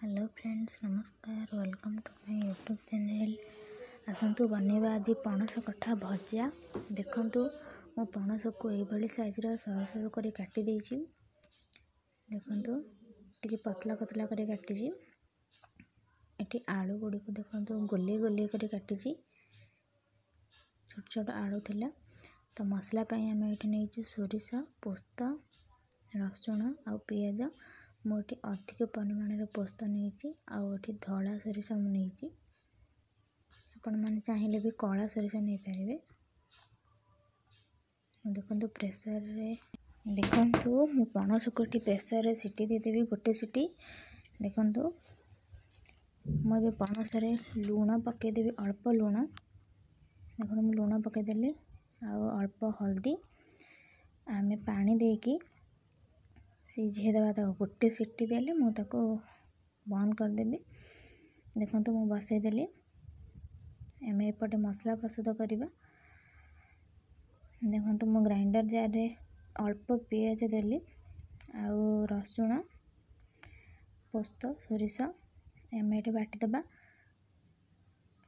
Hello friends, नमस्कार। Welcome to my YouTube channel. आसतु बनैबा आज पणस कठा भजा। देखंतु मो पणस को यही साइजर सरू सरू कर काटी देछि। देखंतु टिके पतला पतला कर काटी। एटी आलू गुड़ी को देखंतु गोले गोले कर काटी। छोट छोट आलू थिला। तो मसला पई हम एठी नै सोरिष, पोस्त, रसुण आ पियाज। मोटी अधिक परिमाण पोस्त नहीं आउे धड़ा सोरिष नहीं। आपण मैंने चाहिए भी कला सोरिष नहीं पारे। देखो प्रेसर रे देखो मु पणस को प्रेसर रे सीटी देदेवी गोटे सीटी। देखो मुझे पणस रे लुण पकईदेवी, अल्प लुण। देखो मुझे लुण पकईदेली अल्प हल्दी आम पानी देकी सीझेदेवा। गोटे सीटी देले मुझे बंद करदेवी। देखो मुझे बसईदेली। आम एपटे मसला प्रस्तुत करवा। देखो मो ग्राइंडर जार रे अल्प पियाज देली आउ रसुण, पोस्त, सोरिष आम ये बाटिदेबा।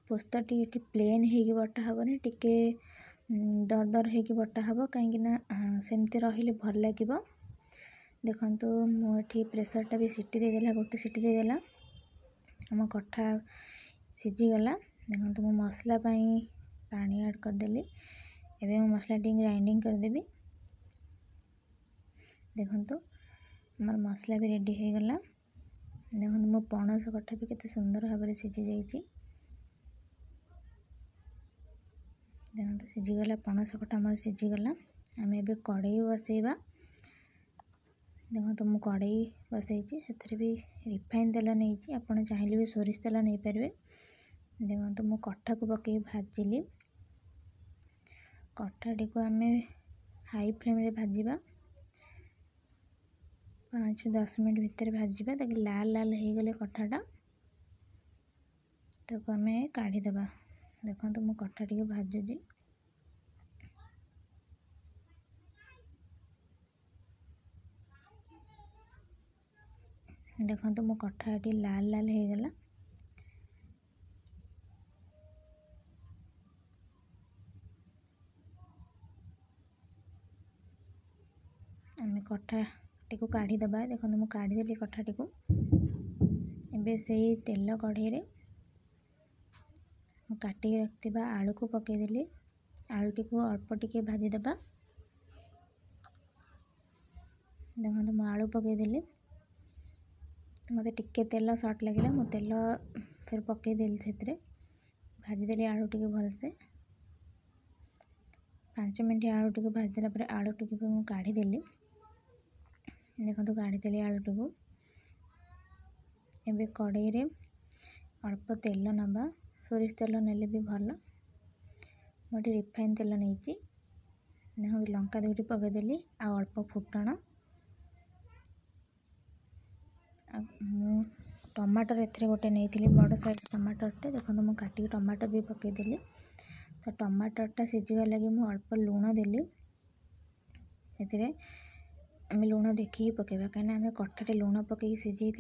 पोस्त टी प्लेन हो बटा हेनी, टिके दर दर हो बटा हे कहीं सेमती रही भल लगे। देखो मुझे प्रेसरटा भी सीटी देदेला, गोटे सीटी देदेला। आम कठा सीझीगला। देखो मो मसला पानी ऐड करदेली। एबे मो मसला टी ग्राइंडिंग करदेवी। देखो हमार मसला भी रेडी हो गला। देखो मो पणस कठा भी केते सुंदर भाव में सीझी जाइए। देखो सीझीगला पणस कठा हमार सीझीगला। आम एबे कड़ाई बसैबा। देखो तो मु कड़ाई बसई से भी रिफाइन तेल नहीं। आपड़ चाहिए भी सोरिष तेल नहीं पारे। देखो तो मु कठा को पकई भाजिली। कठाटी को आम हाई फ्लेम रे भाजिबा। 5-10 मिनट भितर भाजिबा। ताकि लाल लाल हो गले कठाटा ताको आम काढ़ीदेबा। देखो तो मु कठाटी को भाजुजी। देखो तो मो कठाटी लाल लाल हो गला। आम कठाटी को काढ़ीदेबा। देखो तो मु काढ़ीदेली कठाटी को। एबे से तेल कढ़ई रे काटिक रखिबा आलू को पकईदेली। आलूटी को अल्प टिके भाजीदेबा। देखो तो मु आलू पकईदेली। मत टिके तेल सर्ट लगे मु तेल फिर पकईदेली से भाजीदेली आलू टी भलसे। 5 मिनट आलू टी भाजीदेला पर आलू टी भी मुझे काढ़ीदेली। देखो तो काढ़ीदेली आलू टी को। एबे कड़ाई रे अल्प तेल नबा। सोरिष तेल नेले भी भल। मुझे रिफाइन तेल नहीं। देखो लंका दुईटी पकईदेली आ अल्प फुटण। टमाटर एथरे गोटे नहीं बड़ साइज टमाटरटे। देखो तो मुझे काटिक टमाटर भी पकईदेली। तो टमाटरटा सीझा लगी मुझे अल्प लुण देली। से आम लुण देखिए पकेबा कहीं आम कठाटे लुण पकई सीझे।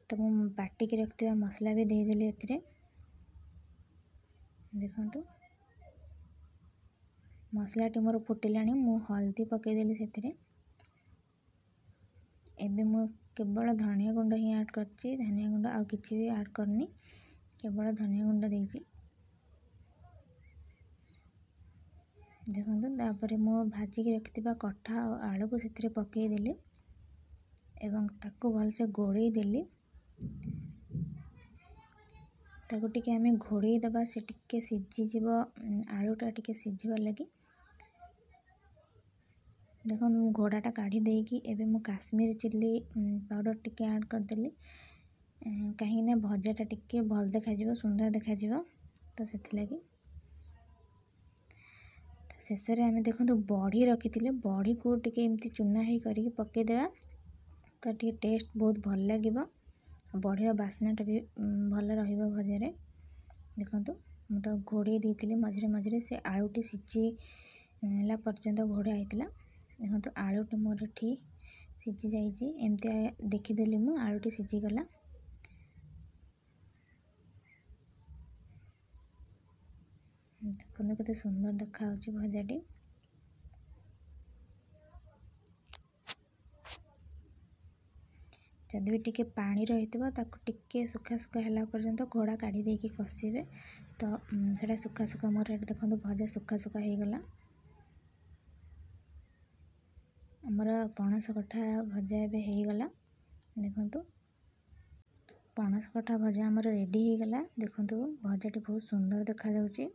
तो मु बाटिक रखिबा मसला भी देदेली एथिरे। देखो मसलाटी मोर फुटिला। मु हल्दी पकईदेली से। एबे मु केवल धनिया गुंड ही ऐड करची। धनिया गुंड आ किसी भी ऐड करनी, केवल धनिया गुंड देची। देखो तापर मु भाजिक रखिबा कठा आलू को से पकईदेली एवं ताको भलसे गोड़े देली। ताको टिके आम घोड़े दबा। से टिके सीझीज आलूटा टिके सीझा लगी। देखो मु घोड़ाटा काढ़ी देकी एबे मु काश्मीरी चिल्ली पाउडर टिके ऐड करदेली। कहीं भजाटा टिके भल देखा, सुंदर देखा। तो से शेष में आम देखो बड़ी रखी थी। बड़ी को टिके एमती चूना ही करके पकईदेवा। तो टे टेस्ट बहुत भल लगे। बड़ीर बास्नाटा भी भल रजार। देखो मु तो घोड़े देती मझे मझे से आलूटी सीझीला पर्यंत घोड़ा आईला। देखो आलूटी मोर ठीक ସିଝି ଯାଇଛି। ଏମିତି ଦେଖିଦେଲି ମୁଁ ଆଳୁଟି ସିଝିଗଲା। ଦେଖନ୍ତୁ କେତେ ସୁନ୍ଦର ଦେଖାଯାଉଛି ଭଜାଟି। ଯଦି ବି ଟିକେ ପାଣି ରହିଥିବ ତାକୁ ଟିକେ ସୁଖା ସୁଖା ହେଲା ପର୍ଯ୍ୟନ୍ତ ଘୋଡ଼ା କାଢ଼ି ଦେଇକି କଷିବେ। ତ ସେଇଟା ସୁଖା ସୁଖା ମୋର ଏଠି ଦେଖନ୍ତୁ ଭଜା ସୁଖା ସୁଖା ହେଇଗଲା। ଆମର ପଣସ କଠା ଭଜା ଏବେ ହେଇଗଲା। ଦେଖନ୍ତୁ ପଣସ କଠା ଭଜା ଆମର ରେଡ଼ି ହେଇଗଲା। ଦେଖନ୍ତୁ ଭଜାଟି ବହୁତ ସୁନ୍ଦର ଦେଖାଯାଉଛି।